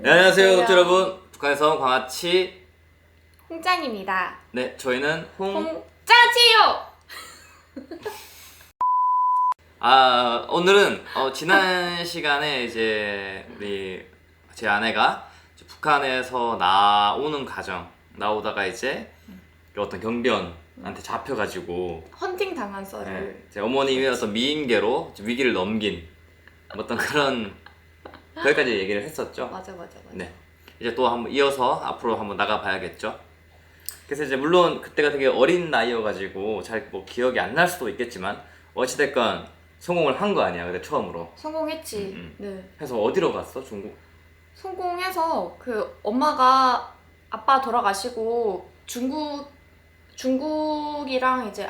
네, 안녕하세요, 독자 여러분. 북한에서 온 광아치 홍짱입니다. 네, 저희는 홍짜지요. 오늘은 지난 시간에 이제 제 아내가 이제 북한에서 나오는 과정 나오다가 이제 어떤 경비원한테 잡혀가지고 헌팅 당한 썰을. 제 어머님이 어떤 미인계로 위기를 넘긴 어떤 그런 거기까지 얘기를 했었죠. 맞아. 네. 이제 또 한번 이어서 앞으로 한번 나가봐야겠죠. 그래서 이제 물론 그때가 되게 어린 나이여가지고 잘 뭐 기억이 안 날 수도 있겠지만 어찌됐건 성공을 한 거 아니야. 근데 처음으로. 성공했지. 네. 해서 어디로 갔어? 중국? 성공해서 그 엄마가 아빠 돌아가시고 중국이랑 이제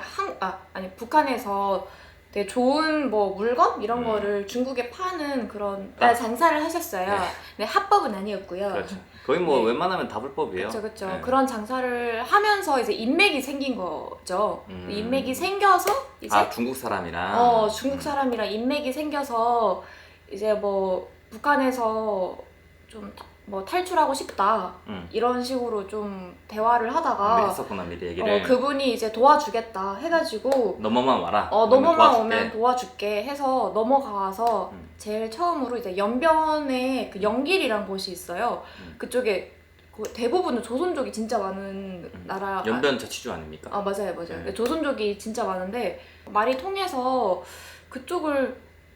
북한에서 되게 좋은 뭐 물건 이런 거를 중국에 파는 그런 장사를 하셨어요. 네. 네, 합법은 아니었고요. 그렇죠. 거의 뭐 네. 웬만하면 다 불법이에요. 그렇죠. 네. 그런 장사를 하면서 이제 인맥이 생긴 거죠. 인맥이 생겨서 이제 중국 사람이랑 중국 사람이랑 인맥이 생겨서 이제 뭐 북한에서 좀 뭐 탈출하고 싶다 이런 식으로 좀 대화를 하다가 했었구나 미리 얘기를. 그분이 이제 도와주겠다 해가지고 넘어만 와라. 넘어만 오면 도와줄게 해서 넘어가서 제일 처음으로 이제 연변에 그 영길이란 곳이 있어요. 그쪽에 대부분은 조선족이 진짜 많은 나라. 연변 자치주 아닙니까? 맞아요. 네. 조선족이 진짜 많은데 말이 통해서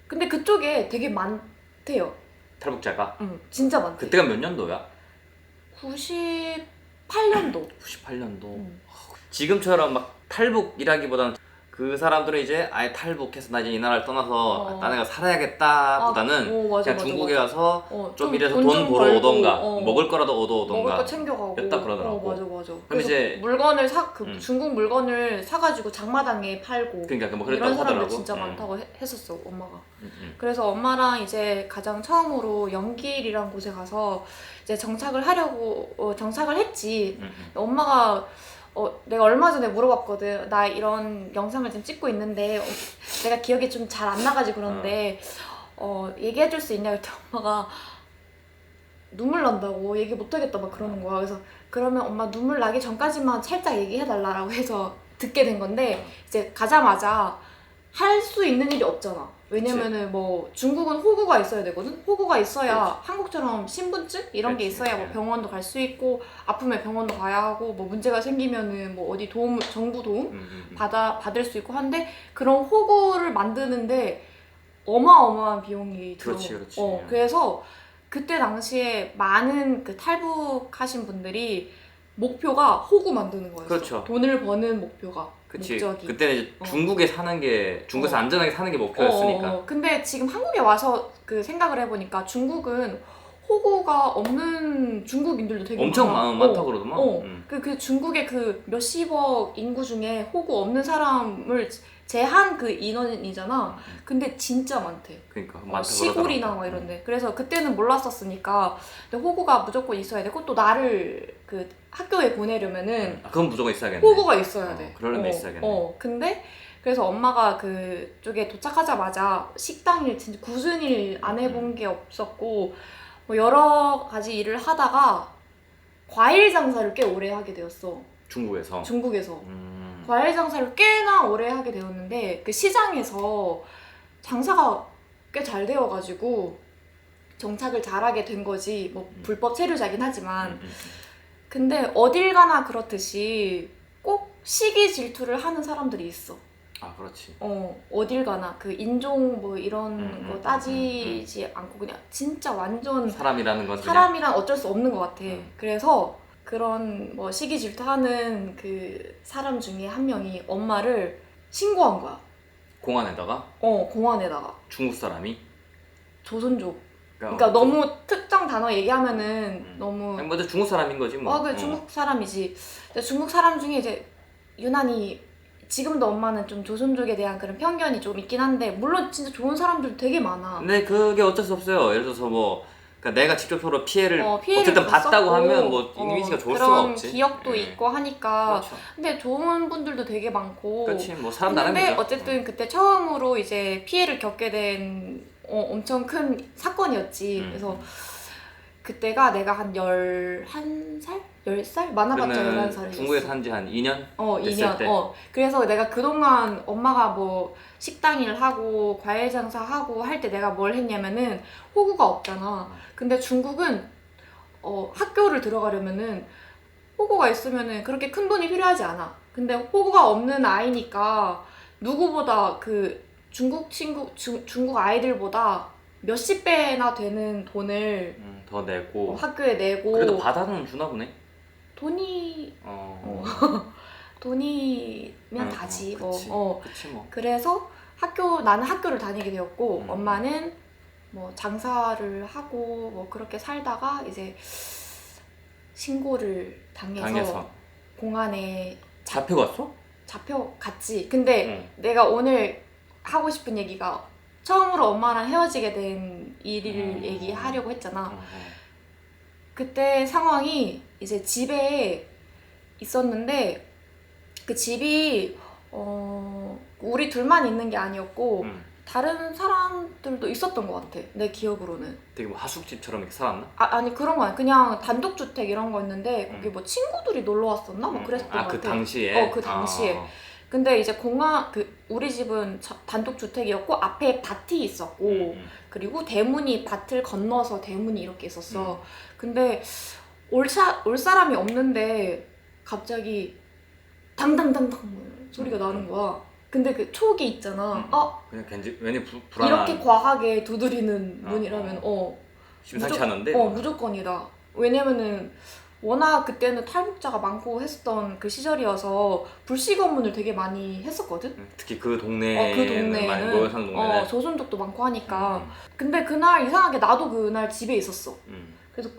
근데 그쪽에 되게 많대요. 탈북자가? 진짜 많대. 그때가 몇 년도야? 98년도. 98년도. 지금처럼 막 탈북이라기보다는 그 사람들은 이제 아예 탈북해서 나 이제 이 나라를 떠나서 딴 애가 살아야겠다 보다는 맞아, 그냥 중국에 가서 좀 이래서 돈 돈 벌어 벌고, 오던가 먹을 거라도 얻어 오던가 먹을 거 챙겨가고 였다 그러더라고. 맞아. 그럼 그래서 이제 물건을 중국 물건을 사가지고 장마당에 팔고 그러니까 뭐 이런 그랬다고 사람들 하더라고. 진짜 많다고 했었어 엄마가. 그래서 그래서 엄마랑 이제 가장 처음으로 영길이란 곳에 가서 이제 정착을 했지. 엄마가 내가 얼마 전에 물어봤거든. 나 이런 영상을 지금 찍고 있는데 내가 기억이 좀 잘 안 나가지고 그런데 얘기해줄 수 있냐 그랬더니 엄마가 눈물 난다고 얘기 못하겠다 막 그러는 거야. 그래서 그러면 엄마 눈물 나기 전까지만 살짝 얘기해달라고 해서 듣게 된 건데 이제 가자마자 할 수 있는 일이 없잖아. 왜냐면은 뭐 중국은 호구가 있어야 되거든. 호구가 있어야 그치. 한국처럼 신분증 이런 게 그치. 있어야 뭐 병원도 갈 수 있고 아프면 병원도 가야 하고 뭐 문제가 생기면은 뭐 어디 정부 도움 받을 수 있고 한데 그런 호구를 만드는데 어마어마한 비용이 들어. 그렇지. 그래서 그때 당시에 많은 그 탈북하신 분들이 목표가 호구 만드는 거였어. 그렇죠. 돈을 버는 목표가. 그치. 목적이. 그때는 이제 중국에 사는 게 중국에서 안전하게 사는 게 목표였으니까. 근데 지금 한국에 와서 그 생각을 해보니까 중국은 호구가 없는 중국인들도 되게 엄청 많아. 많다고 그러더만. 그 중국의 그 몇십억 인구 중에 호구 없는 사람을 제한 그 인원이잖아. 근데 진짜 많대. 그러니까 많다고 시골이나 막 이런데. 그래서 그때는 몰랐었으니까 근데 호구가 무조건 있어야 되고 또 나를 그 학교에 보내려면은 그건 무조건 있어야겠네. 호구가 있어야 돼. 그러려면 있어야겠네. 근데 그래서 엄마가 그쪽에 도착하자마자 식당일 진짜 굳은 일 안 해본 게 없었고 뭐 여러 가지 일을 하다가 과일 장사를 꽤 오래 하게 되었어. 중국에서. 과일 장사를 꽤나 오래 하게 되었는데 그 시장에서 장사가 꽤 잘 되어가지고 정착을 잘하게 된 거지. 뭐 불법 체류자긴 하지만 근데 어딜 가나 그렇듯이 꼭 시기 질투를 하는 사람들이 있어. 그렇지. 어딜 가나 그 인종 뭐 이런 거 따지지 않고 그냥 진짜 완전 사람이라는 건 사람이란 어쩔 수 없는 것 같아. 그래서 그런 뭐 시기 질투하는 그 사람 중에 한 명이 엄마를 신고한 거야. 공안에다가? 공안에다가. 중국 사람이? 조선족. 그러니까 너무 특정 단어 얘기하면은 너무. 아니, 뭐 중국 사람인 거지 뭐. 그래 중국 사람이지. 근데 중국 사람 중에 이제 유난히 지금도 엄마는 좀 조선족에 대한 그런 편견이 좀 있긴 한데 물론 진짜 좋은 사람들 되게 많아. 근데 그게 어쩔 수 없어요. 예를 들어서 뭐 그러니까 내가 직접적으로 피해를 어쨌든 봤었고, 봤다고 하면 뭐 이미지가 좋을 수가 없지. 그런 기억도 있고 하니까. 그렇죠. 근데 좋은 분들도 되게 많고. 그렇지. 뭐 사람 근데 나름이죠. 어쨌든 그때 처음으로 이제 피해를 겪게 된 엄청 큰 사건이었지. 그래서 그때가 내가 한 11살? 10살? 많아봤자 그러면 11살이었어. 중국에 산 지 한 2년? 2년. 때? 그래서 내가 그동안 엄마가 뭐 식당 일 하고 과일 장사하고 할 때 내가 뭘 했냐면은 호구가 없잖아. 근데 중국은 학교를 들어가려면은 호구가 있으면은 그렇게 큰 돈이 필요하지 않아. 근데 호구가 없는 아이니까 누구보다 그 중국 아이들보다 몇십 배나 되는 돈을 더 내고. 학교에 내고. 그래도 받아는 주나 보네. 돈이 돈이면 다지. 그치. 그치 뭐. 그래서 나는 학교를 다니게 되었고 엄마는 뭐 장사를 하고 뭐 그렇게 살다가 이제 신고를 당해서 공안에 잡혀갔어? 잡혀갔지. 근데 내가 오늘 하고 싶은 얘기가 처음으로 엄마랑 헤어지게 된 일을 얘기하려고 했잖아. 그때 상황이 이제 집에 있었는데 그 집이 우리 둘만 있는 게 아니었고 다른 사람들도 있었던 것 같아. 내 기억으로는. 되게 뭐 하숙집처럼 이렇게 살았나? 아니 그런 거 아니야. 그냥 단독주택 이런 거였는데 거기 뭐 친구들이 놀러 왔었나? 뭐 그랬던 것 같아. 그 당시에? 그 당시에. 근데 이제 우리 집은 단독주택이었고 앞에 밭이 있었고 그리고 대문이 밭을 건너서 대문이 이렇게 있었어. 근데 올 사람이 없는데 갑자기 당당당당 소리가 나는 거야. 근데 그 촉이 있잖아. 그냥 괜히 불안한. 이렇게 과하게 두드리는 문이라면 심상치 않은데? 무조건이다. 왜냐면은 워낙 그때는 탈북자가 많고 했었던 그 시절이어서 불씨 검문을 되게 많이 했었거든. 특히 그 동네에는 많이 모여 사는 동네는 조선족도 많고 하니까. 근데 그날 이상하게 나도 그날 집에 있었어. 그래서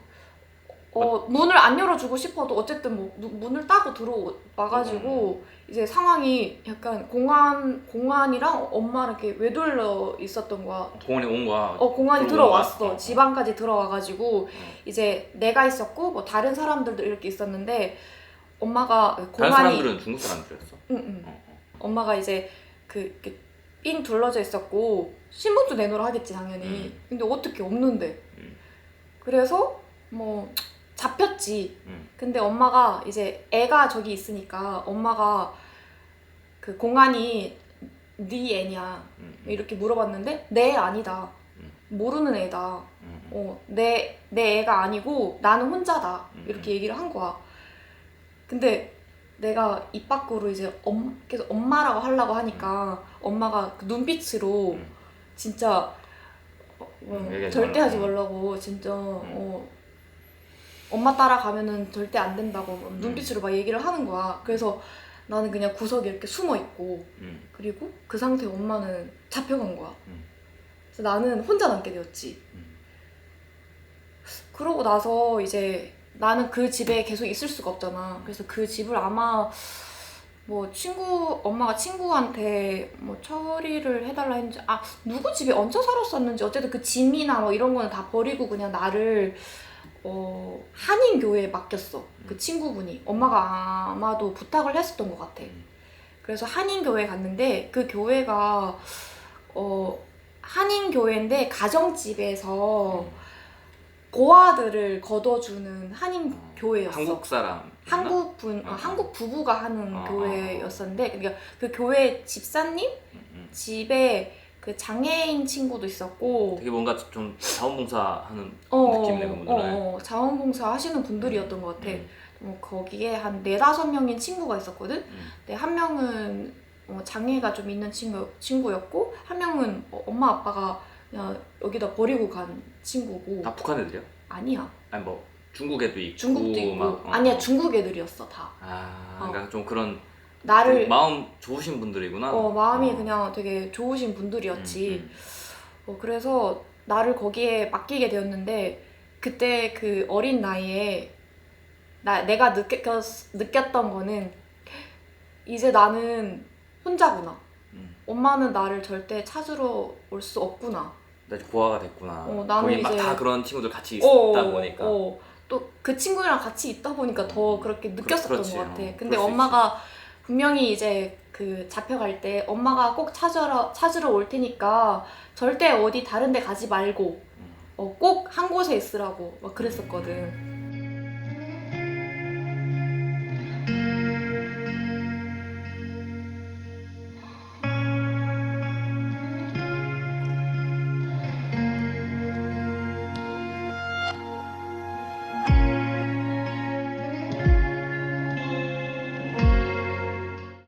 문을 안 열어주고 싶어도 어쨌든 뭐 문을 따고 들어와가지고 이제 상황이 약간 공안이랑 엄마랑 이렇게 외돌려 있었던 거야. 공안이 온 거야. 공안이 들어왔어. 집안까지 들어와가지고 이제 내가 있었고 뭐 다른 사람들도 이렇게 있었는데 엄마가 다른 사람들은 중국 사람들이었어? 응. 엄마가 이제 삥 둘러져 있었고 신분증 내놓으라 하겠지 당연히. 근데 어떻게 없는데. 그래서 뭐 잡혔지. 근데 엄마가 이제 애가 저기 있으니까 엄마가 그 공안이 네 애냐 이렇게 물어봤는데 내 애 아니다. 모르는 애다. 내 애가 아니고 나는 혼자다. 이렇게 얘기를 한 거야. 근데 내가 입 밖으로 이제 계속 엄마라고 하려고 하니까 엄마가 그 눈빛으로 진짜 절대 하지 말라고 진짜 엄마 따라가면은 절대 안 된다고 눈빛으로 막 얘기를 하는 거야. 그래서 나는 그냥 구석에 이렇게 숨어 있고 그리고 그 상태에 엄마는 잡혀간 거야. 그래서 나는 혼자 남게 되었지. 그러고 나서 이제 나는 그 집에 계속 있을 수가 없잖아. 그래서 그 집을 아마 뭐 엄마가 친구한테 뭐 처리를 해달라 했는지 누구 집에 얹혀 살았었는지 어쨌든 그 짐이나 뭐 이런 거는 다 버리고 그냥 나를 한인교회에 맡겼어. 그 친구분이. 엄마가 아마도 부탁을 했었던 것 같아. 그래서 한인교회에 갔는데 그 교회가 한인교회인데 가정집에서 고아들을 거둬주는 한인교회였어. 한국 사람? 한국 부부가 하는 교회였었는데 그러니까 그 교회 집사님 집에 그 장애인 친구도 있었고 되게 뭔가 좀 자원봉사하는 느낌이네 그분들은. 자원봉사 하시는 분들이었던 것 같아. 거기에 한 4-5명인 친구가 있었거든. 근데 한 명은 장애가 좀 있는 친구였고 한 명은 엄마 아빠가 그냥 여기다 버리고 간 친구고. 다 북한 애들이야? 아니야. 아니 뭐 중국 애도 있고. 중국도 있고. 아니야 중국 애들이었어 다. 그러니까 좀 그런 나를 마음 좋으신 분들이구나. 마음이 그냥 되게 좋으신 분들이었지. 그래서 나를 거기에 맡기게 그때 그 어린 나이에 내가 느꼈던 거는 이제 나는 혼자구나. 엄마는 나를 절대 찾으러 올 수 없구나. 나 이제 고아가 됐구나. 나는 거기 막 이제 다 그런 친구들 같이 있다 보니까. 또 그 친구랑 같이 있다 보니까 더 그렇게 느꼈었던 그렇지. 것 같아. 근데 엄마가 분명히 이제 그 잡혀갈 때 엄마가 꼭 찾으러 올 테니까 절대 어디 다른 데 가지 말고 꼭 한 곳에 있으라고 막 그랬었거든.